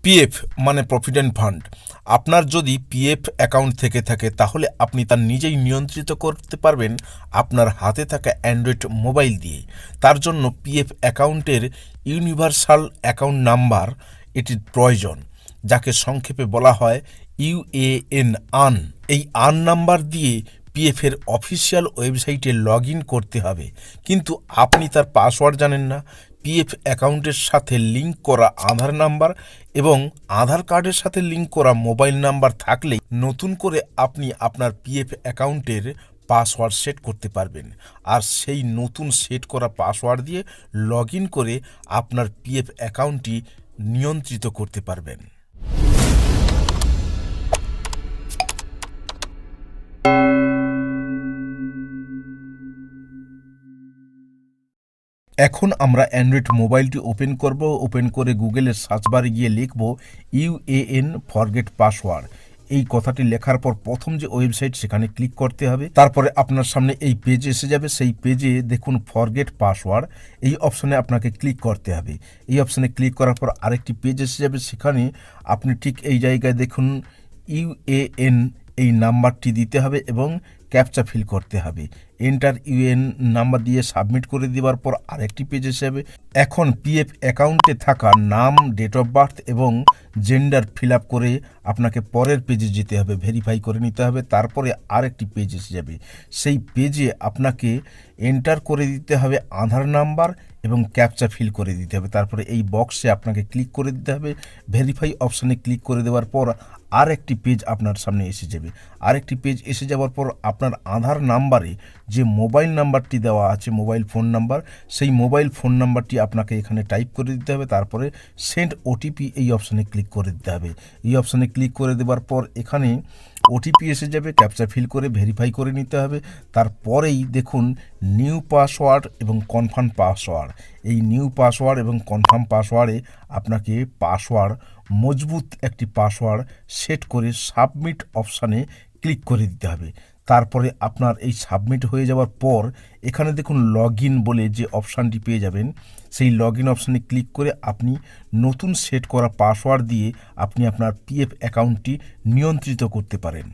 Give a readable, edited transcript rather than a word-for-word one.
PF মানে provident fund. আপনার যদি পিএফ অ্যাকাউন্ট থেকে থাকে তাহলে আপনি তা নিজেই নিয়ন্ত্রিত করতে পারবেন আপনার হাতে থাকা অ্যান্ড্রয়েড মোবাইল দিয়ে। তার জন্য পিএফ অ্যাকাউন্টের ইউনিভার্সাল অ্যাকাউন্ট নাম্বার এটির প্রয়োজন, যাকে সংক্ষেপে বলা হয় ইউএএন আন। এই আন নাম্বার দিয়ে পিএফের অফিসিয়াল ওয়েবসাইটে লগ ইন করতে হবে, কিন্তু আপনি তার পাসওয়ার্ড জানেন না। পিএফ অ্যাকাউন্টের সাথে লিঙ্ক করা আধার নাম্বার এবং আধার কার্ডের সাথে লিঙ্ক করা মোবাইল নাম্বার থাকলেই নতুন করে আপনি আপনার পিএফ অ্যাকাউন্টের পাসওয়ার্ড সেট করতে পারবেন। আর সেই নতুন সেট করা পাসওয়ার্ড দিয়ে লগ ইন করে আপনার পিএফ অ্যাকাউন্টটি নিয়ন্ত্রিত করতে পারবেন। এখন আমরা অ্যান্ড্রয়েড মোবাইলটি ওপেন করব। ওপেন করে গুগলের সার্চ বারে গিয়ে লিখব ইউএএন ফরগেট পাসওয়ার্ড। এই কথাটি লেখার পর প্রথম যে ওয়েবসাইট সেখানে ক্লিক করতে হবে। তারপরে আপনার সামনে এই পেজ এসে যাবে। সেই পেজে দেখুন ফরগেট পাসওয়ার্ড, এই অপশানে আপনাকে ক্লিক করতে হবে। এই অপশানে ক্লিক করার পর আরেকটি পেজ এসে যাবে। সেখানে আপনি ঠিক এই জায়গায় দেখুন ইউএএন এই নাম্বারটি দিতে হবে এবং ক্যাপচা ফিল করতে হবে। এন্টার ইউএন নাম্বার দিয়ে সাবমিট করে দেওয়ার পর আরেকটি পেজ হিসেবে এখন পিএফ অ্যাকাউন্টে থাকা নাম, ডেট অফ বার্থ এবং জেন্ডার ফিল আপ করে আপনাকে পরের পেজে যেতে হবে, ভেরিফাই করে নিতে হবে। তারপরে আরেকটি পেজ এসে যাবে। সেই পেজে আপনাকে এন্টার করে দিতে হবে আধার নাম্বার এবং ক্যাপচা ফিল করে দিতে হবে। তারপরে এই বক্সে আপনাকে ক্লিক করে দিতে হবে। ভেরিফাই অপশানে ক্লিক করে দেওয়ার পর আরেকটি পেজ আপনার সামনে এসে যাবে। আরেকটি পেজ এসে যাওয়ার পর আপনার আধার নাম্বারে যে মোবাইল নাম্বারটি দেওয়া আছে, মোবাইল ফোন নাম্বার, সেই মোবাইল ফোন নাম্বারটি আপনাকে এখানে টাইপ করে দিতে হবে। তারপরে সেন্ড ওটিপি এই অপশানে ক্লিক করে দিতে হবে। এই অপশানে ক্লিক করে দেওয়ার পর এখানে ওটিপি এসে যাবে, ক্যাপচা ফিল করে ভেরিফাই করে নিতে হবে। তারপরেই দেখুন নিউ পাসওয়ার্ড এবং কনফার্ম পাসওয়ার্ড। এই নিউ পাসওয়ার্ড এবং কনফার্ম পাসওয়ার্ডে আপনাকে পাসওয়ার্ড মজবুত একটি পাসওয়ার্ড সেট করে সাবমিট অপশানে ক্লিক করে দিতে হবে। তারপরে আপনার এই সাবমিট হয়ে যাওয়ার পর এখানে দেখুন লগ ইন বলে যে অপশানটি পেয়ে যাবেন। সেই লগ ইন অপশানে ক্লিক করে আপনি নতুন সেট করা পাসওয়ার্ড দিয়ে আপনি আপনার পিএফ অ্যাকাউন্টটি নিয়ন্ত্রিত করতে পারেন।